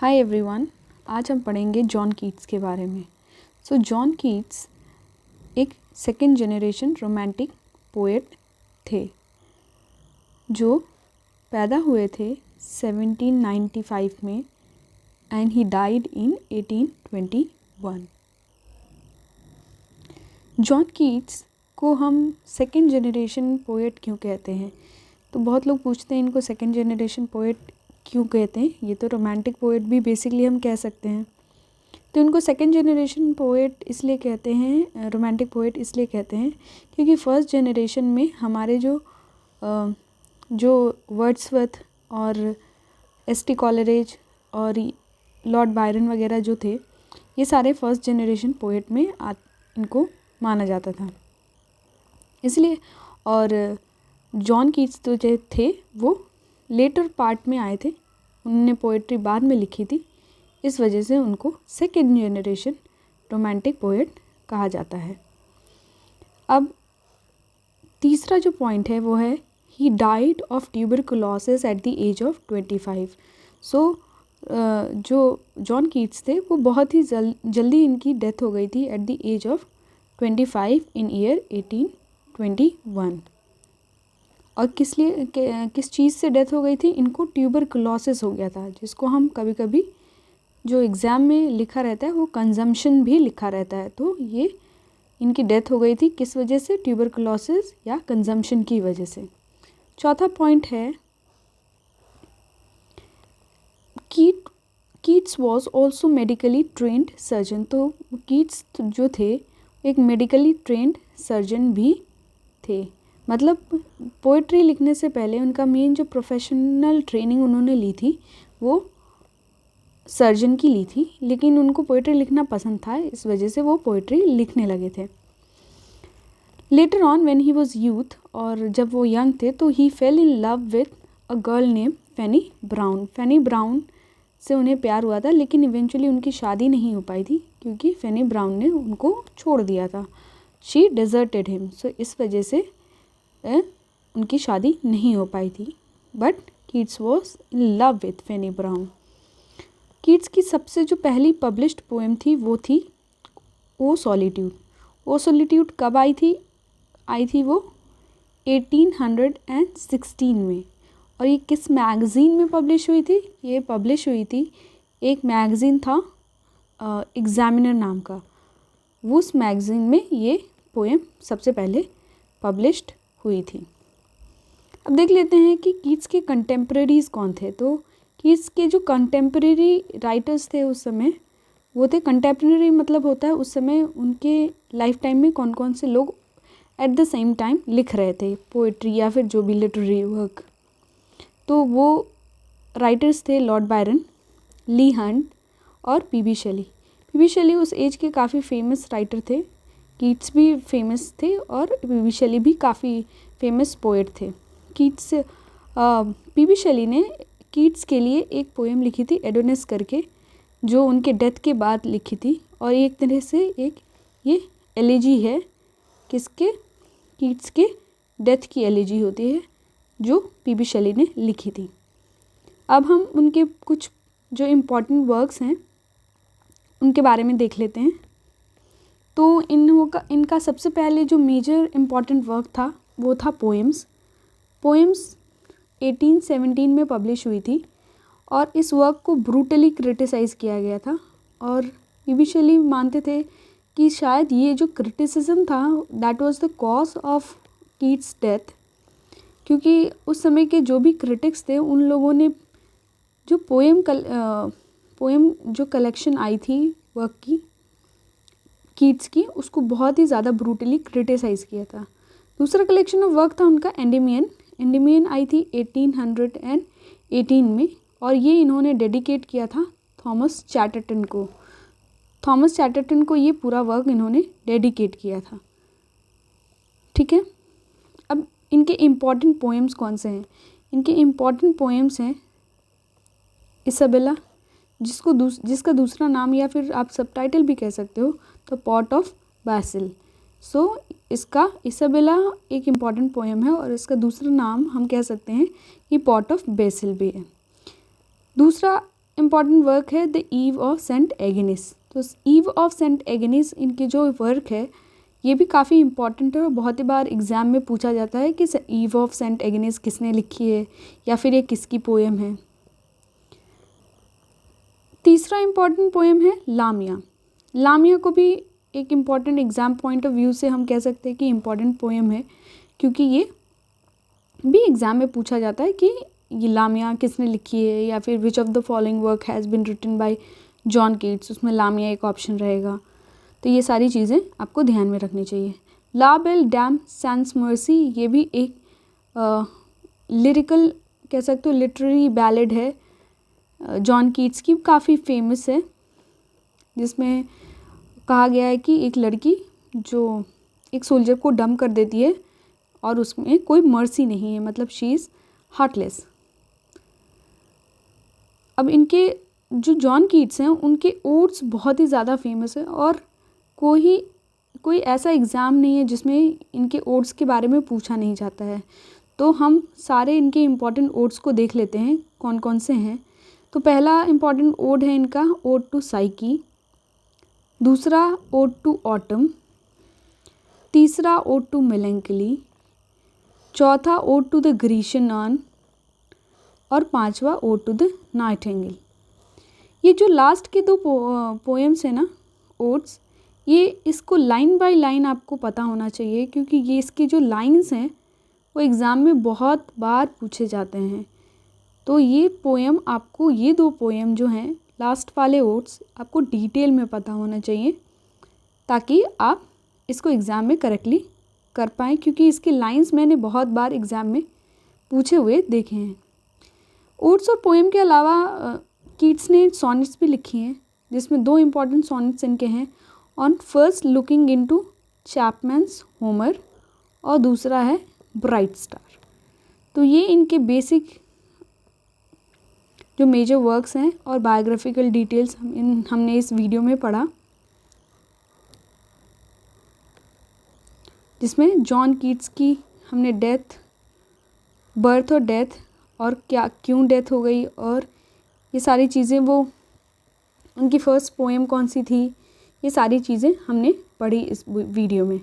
Hi everyone, आज हम पढ़ेंगे जॉन कीट्स के बारे में। जॉन कीट्स एक सेकेंड जनरेशन रोमांटिक पोएट थे जो पैदा हुए थे 1795 में and he died in 1821। John Keats को हम सेकेंड जनरेशन पोएट क्यों कहते हैं? तो बहुत लोग पूछते हैं इनको सेकेंड जनरेशन पोएट क्यों कहते हैं। ये तो रोमांटिक पोएट भी बेसिकली हम कह सकते हैं। तो इनको सेकेंड जनरेशन पोएट इसलिए कहते हैं, रोमांटिक पोएट इसलिए कहते हैं क्योंकि फर्स्ट जनरेशन में हमारे जो वर्ड्सवर्थ और एस.टी. कॉलरेज और लॉर्ड बायरन वगैरह जो थे, ये सारे फर्स्ट जनरेशन पोएट में इनको माना जाता था इसलिए। और जॉन कीट्स तो जो थे वो लेटर पार्ट में आए थे, उन्होंने पोएट्री बाद में लिखी थी, इस वजह से उनको सेकेंड जनरेशन रोमांटिक पोएट कहा जाता है। अब तीसरा जो पॉइंट है वो है ही died of tuberculosis at the age of 25। जो जॉन कीट्स थे वो बहुत ही जल्दी इनकी डेथ हो गई थी at the age of 25 in year 1821। और किस चीज़ से डेथ हो गई थी? इनको ट्यूबरकुलोसिस हो गया था, जिसको हम कभी कभी जो एग्ज़ाम में लिखा रहता है वो कंजम्पशन भी लिखा रहता है। तो ये इनकी डेथ हो गई थी किस वजह से? ट्यूबरकुलोसिस या कंजम्पशन की वजह से। चौथा पॉइंट है Keats was also medically trend surgeon. तो कीट्स जो थे एक मेडिकली ट्रेंड सर्जन भी थे, मतलब पोइट्री लिखने से पहले उनका मेन जो प्रोफेशनल ट्रेनिंग उन्होंने ली थी वो सर्जन की ली थी, लेकिन उनको पोइट्री लिखना पसंद था, इस वजह से वो पोइट्री लिखने लगे थे। Later on when he was youth, और जब वो यंग थे तो he fell in love with a girl name Fanny Brown. Fanny Brown से उन्हें प्यार हुआ था, लेकिन इवेंचुअली उनकी शादी नहीं हो पाई थी क्योंकि फैनी ब्राउन ने उनको छोड़ दिया था। She deserted him. सो इस वजह से उनकी शादी नहीं हो पाई थी। But Keats was in love with Fanny Brawne. Keats की सबसे जो पहली पब्लिश्ड पोएम थी वो थी ओ सॉलिट्यूड। ओ सॉलिट्यूड कब आई थी? वो 1816 में। और ये किस मैगज़ीन में पब्लिश हुई थी? ये पब्लिश हुई थी, एक मैगज़ीन था एग्जामिनर नाम का, उस मैगज़ीन में ये पोएम सबसे पहले पब्लिश्ड हुई थी। अब देख लेते हैं कि कीट्स के कंटेम्प्रेरीज कौन थे। तो कीट्स के जो कंटेम्प्रेरी राइटर्स थे उस समय वो थे, कंटेम्प्रेरी मतलब होता है उस समय उनके लाइफ टाइम में कौन कौन से लोग एट द सेम टाइम लिख रहे थे पोइट्री या फिर जो भी लिटरेरी वर्क। तो वो राइटर्स थे लॉर्ड बायरन, ली हंट और पी.बी. शेली। पी.बी. शेली उस एज के काफ़ी फेमस राइटर थे, कीट्स भी फेमस थे और पी.बी. शेली भी काफ़ी फेमस पोएट थे। पी.बी. शेली ने कीट्स के लिए एक पोएम लिखी थी एडोनिस करके, जो उनके डेथ के बाद लिखी थी, और एक तरह से ये एलिजी है किसके? कीट्स के डेथ की एलिजी होती है जो पी.बी. शेली ने लिखी थी। अब हम उनके कुछ जो इम्पोर्टेंट वर्क्स हैं उनके बारे में देख लेते हैं। तो इनका सबसे पहले जो मेजर इम्पॉर्टेंट वर्क था वो था पोएम्स 1817 में पब्लिश हुई थी, और इस वर्क को ब्रूटली क्रिटिसाइज़ किया गया था। और पी.बी. शेली मानते थे कि शायद ये जो क्रिटिसिज्म था that was the cause of Keats death, क्योंकि उस समय के जो भी क्रिटिक्स थे उन लोगों ने जो पोएम जो कलेक्शन आई थी वर्क की कीट्स की, उसको बहुत ही ज़्यादा ब्रूटली क्रिटिसाइज़ किया था। दूसरा कलेक्शन ऑफ वर्क था उनका एंडेमियन आई थी 1818 में, और ये इन्होंने डेडिकेट किया था थॉमस चैटरटन को ये पूरा वर्क इन्होंने डेडिकेट किया था। ठीक है, अब इनके इम्पॉर्टेंट पोएम्स कौन से हैं? इनके इम्पॉर्टेंट पोएम्स हैं इसाबेला, जिसका दूसरा नाम या फिर आप सबटाइटल भी कह सकते हो, द पॉट ऑफ बैसिल। सो इसका इसाबेला एक इम्पॉर्टेंट पोएम है, और इसका दूसरा नाम हम कह सकते हैं कि पॉट ऑफ बेसिल भी है। दूसरा इम्पॉर्टेंट वर्क है द ईव ऑफ सेंट एगेनिस। तो ईव ऑफ सेंट एगेनिस इनकी जो वर्क है ये भी काफ़ी इम्पॉर्टेंट है और बहुत ही बार एग्ज़ाम में पूछा जाता है कि ईव ऑफ सेंट एगेनिस किसने लिखी है या फिर ये किसकी पोएम है। तीसरा इम्पॉर्टेंट पोएम है लामिया। लामिया को भी एक important exam point of view से हम कह सकते हैं कि इम्पॉर्टेंट पोएम है, क्योंकि ये भी एग्ज़ाम में पूछा जाता है कि ये लामिया किसने लिखी है या फिर which of the following work has been written by John Keats, उसमें लामिया एक ऑप्शन रहेगा। तो ये सारी चीज़ें आपको ध्यान में रखनी चाहिए। ला बेल डैम सैंस मर्सी ये भी एक लिरिकल कह सकते हो लिटरेरी बैलेड है जॉन कीट्स की, काफ़ी फेमस है, जिसमें कहा गया है कि एक लड़की जो एक सोल्जर को डम कर देती है और उसमें कोई मर्सी नहीं है, मतलब शी इज़ हार्टलेस। अब इनके जो जॉन कीट्स हैं उनके ओड्स बहुत ही ज़्यादा फेमस है और कोई ऐसा एग्ज़ाम नहीं है जिसमें इनके ओड्स के बारे में पूछा नहीं जाता है। तो हम सारे इनके इम्पॉर्टेंट ओड्स को देख लेते हैं कौन कौन से हैं। तो पहला इम्पॉर्टेंट ओड है इनका ओड टू साइकी, दूसरा ओड टू ऑटम, तीसरा ओड टू मेलेंकली, चौथा ode to the Grecian urn और पांचवा ओड टू द नाइटिंगेल। ये जो लास्ट के दो पोएम्स हैं ना ओड्स, ये इसको लाइन बाय लाइन आपको पता होना चाहिए, क्योंकि ये इसके जो लाइंस हैं वो एग्ज़ाम में बहुत बार पूछे जाते हैं। तो ये पोएम आपको, ये दो पोएम जो हैं लास्ट वाले ओड्स आपको डिटेल में पता होना चाहिए ताकि आप इसको एग्ज़ाम में करेक्टली कर पाएँ, क्योंकि इसके लाइंस मैंने बहुत बार एग्ज़ाम में पूछे हुए देखे हैं। ओड्स और पोएम के अलावा कीट्स ने सॉनेट्स भी लिखी हैं, जिसमें दो इम्पॉर्टेंट सॉनेट्स इनके हैं, on first looking into Chapman's Homer और दूसरा है ब्राइट स्टार। तो ये इनके बेसिक जो मेजर वर्क्स हैं और बायोग्राफिकल डिटेल्स हमने इस वीडियो में पढ़ा, जिसमें जॉन कीट्स की हमने डेथ, बर्थ और डेथ और क्या क्यों डेथ हो गई और ये सारी चीज़ें, वो उनकी फ़र्स्ट पोएम कौन सी थी, ये सारी चीज़ें हमने पढ़ी इस वीडियो में।